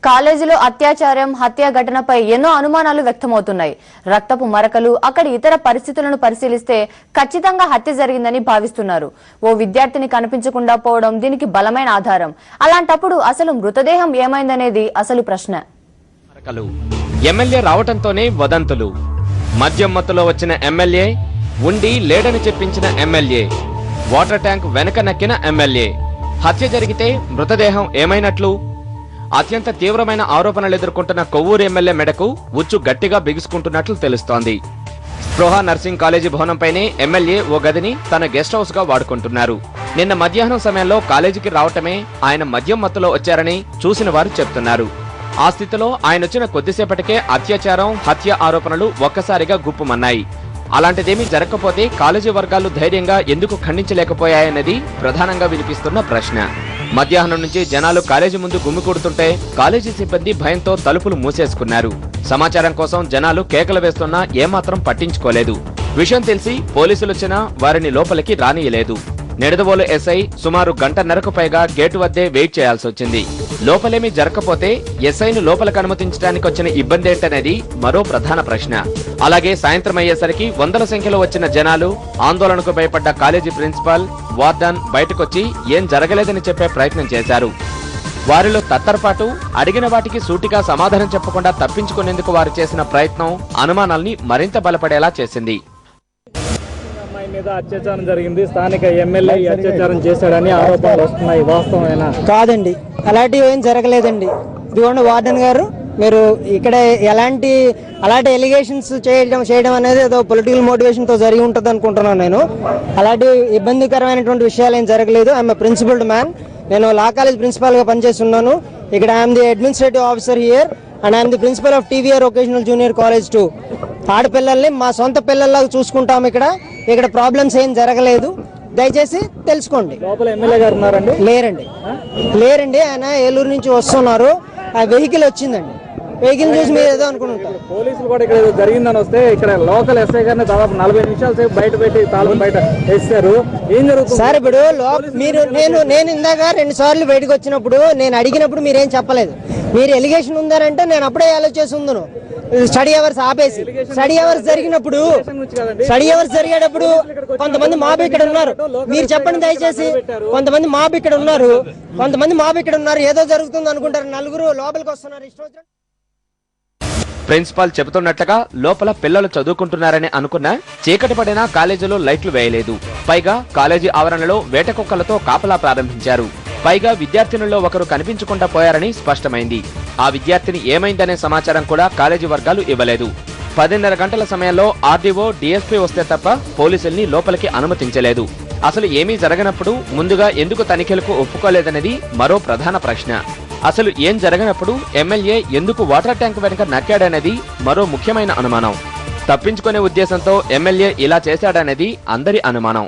కాలేజీలో అత్యాచారం హత్య ఘటనపై ఎన్నో అనుమానాలు వ్యక్తమవుతున్నాయి. రక్తపు మరకలు, అక్కడి ఇతర పరిస్థితులను పరిశీలిస్తే ఖచ్చితంగా హత్య జరిగిందని భావిస్తున్నారు. ఓ విద్యార్థిని కనిపించకుండా పోవడం దీనికి బలమైన ఆధారం. అలాంటప్పుడు అసలు మృతదేహం ఏమైందనేది అసలు ప్రశ్న. ఎమ్మెల్యే రావటంతోనే వదంతులు. మద్యం మత్తులో వచ్చిన ఎమ్మెల్యే, ఉండి లేడని చెప్పించిన ఎమ్మెల్యే, వాటర్ ట్యాంక్ వెనక నక్కిన ఎమ్మెల్యే. హత్య జరిగితే మృతదేహం ఏమైనట్లు? అత్యంత తీవ్రమైన ఆరోపణలు ఎదుర్కొంటున్న కొవ్వూరు ఎమ్మెల్యే మెడకు ఉచ్చు గట్టిగా బిగుసుకుంటున్నట్లు తెలుస్తోంది. స్పృహ నర్సింగ్ కాలేజీ భవనంపైనే ఎమ్మెల్యే ఓ గదిని తన గెస్ట్ హౌస్ గా వాడుకుంటున్నారు. నిన్న మధ్యాహ్నం సమయంలో కాలేజీకి రావటమే ఆయన మద్యం మత్తులో వచ్చారని చూసిన వారు చెప్తున్నారు. ఆ స్థితిలో ఆయనొచ్చిన కొద్దిసేపటికే అత్యాచారం, హత్య ఆరోపణలు ఒక్కసారిగా గుప్పుమన్నాయి. అలాంటిదేమీ జరగకపోతే కాలేజీ వర్గాలు ధైర్యంగా ఎందుకు ఖండించలేకపోయాయన్నది ప్రధానంగా వినిపిస్తున్న ప్రశ్న. మధ్యాహ్నం నుంచి జనాలు కాలేజీ ముందు గుమికూడుతుంటే కాలేజీ సిబ్బంది భయంతో తలుపులు మూసేసుకున్నారు. సమాచారం కోసం జనాలు కేకలు వేస్తున్నా ఏమాత్రం పట్టించుకోలేదు. విషయం తెలిసి పోలీసులు వచ్చినా వారిని లోపలికి రానియలేదు. నిడదవోలు ఎస్ఐ సుమారు గంటన్నరకు పైగా గేటు వద్దే వెయిట్ చేయాల్సి వచ్చింది. లోపలేమీ జరగకపోతే ఎస్ఐను లోపలికి అనుమతించడానికి వచ్చిన ఇబ్బంది ఏంటనేది మరో ప్రధాన ప్రశ్న. అలాగే సాయంత్రం అయ్యేసరికి వందల సంఖ్యలో వచ్చిన జనాలు, ఆందోళనకు భయపడ్డ కాలేజీ ప్రిన్సిపాల్, వార్డన్ బయటకొచ్చి ఏం జరగలేదని చెప్పే ప్రయత్నం చేశారు. వారిలో తత్తరపాటు, అడిగిన వాటికి సూటిగా సమాధానం చెప్పకుండా తప్పించుకునేందుకు వారు చేసిన ప్రయత్నం అనుమానాల్ని మరింత బలపడేలా చేసింది. అత్యాచారం జరిగింది, స్థానిక ఎమ్మెల్యే అత్యాచారం చేశాడని ఆరోపణలు వస్తున్నాయి. వాస్తవమేనా? కాదండి, అలాంటివి ఏం జరగలేదండి. ఇదిగోండి వార్డెన్ గారు, మీరు ఇక్కడ అలాంటి ఎలిగేషన్స్ చేయడం అనేది ఏదో పొలిటికల్ మోటివేషన్ తో జరిగి ఉంటుంది అనుకుంటున్నాను. నేను అలాంటి ఇబ్బందికరమైనటువంటి విషయాలు ఏం జరగలేదు. I'm principled man. నేను లా కాలేజ్ ప్రిన్సిపాల్ గా పనిచేస్తున్నాను. ఇక్కడ I'm the administrative officer here and I'm the principal of TVR vocational junior college 2. ఆడపిల్లల్ని మా సొంత పిల్లల్లాగా చూసుకుంటాం. ఇక్కడ ప్రాబ్లమ్స్ ఏం జరగలేదు, దయచేసి తెలుసుకోండి. లోపల ఎమ్మెల్యే గారు ఉన్నారండి? లేరండి, ఆయన ఏలూరు నుంచి వస్తున్నారు. ఆ వెహికల్ వచ్చిందండి, వెహికల్ చూసి మీరు ఏదో అనుకుంటారు. పోలీసులు కూడా ఇక్కడ ఏదో జరిగిందని వస్తే ఇక్కడ లోకల్ ఎస్ఐ గారిని దాదాపు 40 నిమిషాల సేపు బయట పెట్టి తాళం బయట వేస్తారు. ఏం జరుగుతుంది సార్? ఇప్పుడు నేను ఇందాక 2 సార్లు బయటకు వచ్చినప్పుడు నేను అడిగినప్పుడు మీరేం చెప్పలేదు. మీరు ఎలిగేషన్ ఉందారంటే నేను అప్పుడే ఆలోచించి ఉందను. స్టడీ అవర్స్ ఆపేసి, స్టడీ అవర్స్ జరిగేటప్పుడు కొంతమంది మాబ్ ఇక్కడ ఉన్నారు. మీరు చెప్పండి దయచేసి. కొంతమంది మాబ్ ఇక్కడ ఉన్నారు, ఏదో జరుగుతుంది అనుకుంటారు. 4 లోపలికి వస్తున్నారు. ప్రిన్సిపాల్ చెబుతున్నట్లుగా లోపల పిల్లలు చదువుకుంటున్నారని అనుకున్నా చీకటి పడినా కాలేజీలో లైట్లు వేయలేదు. పైగా కాలేజీ ఆవరణలో వేట కుక్కలతో కాపలా ప్రారంభించారు. పైగా విద్యార్థినుల్లో ఒకరు కనిపించకుండా పోయారని స్పష్టమైంది. ఆ విద్యార్థిని ఏమైందనే సమాచారం కూడా కాలేజీ వర్గాలు ఇవ్వలేదు. 10:30 గంటల సమయంలో ఆర్డీఓ, డీఎస్పీ వస్తే తప్ప పోలీసుల్ని లోపలికి అనుమతించలేదు. అసలు ఏమీ జరగనప్పుడు ముందుగా ఎందుకు తనిఖీలకు ఒప్పుకోలేదనేది మరో ప్రధాన ప్రశ్న. అసలు ఏం జరగనప్పుడు ఎమ్మెల్యే ఎందుకు వాటర్ ట్యాంక్ వెనుక నక్కాడనేది మరో ముఖ్యమైన అనుమానం. తప్పించుకునే ఉద్దేశంతో ఎమ్మెల్యే ఇలా చేశాడనేది అందరి అనుమానం.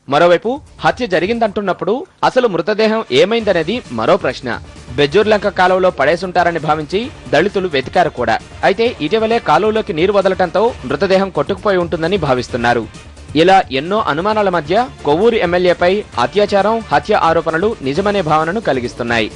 మరోవైపు హత్య జరిగిందంటున్నప్పుడు అసలు మృతదేహం ఏమైందనేది మరో ప్రశ్న. బెజ్జూర్లంక కాలువలో పడేసుంటారని భావించి దళితులు వెతికారు కూడా. అయితే ఇటీవలే కాలువలోకి నీరు వదలటంతో మృతదేహం కొట్టుకుపోయి ఉంటుందని భావిస్తున్నారు. ఇలా ఎన్నో అనుమానాల మధ్య కొవ్వూరు ఎమ్మెల్యేపై అత్యాచారం, హత్య ఆరోపణలు నిజమనే భావనను కలిగిస్తున్నాయి.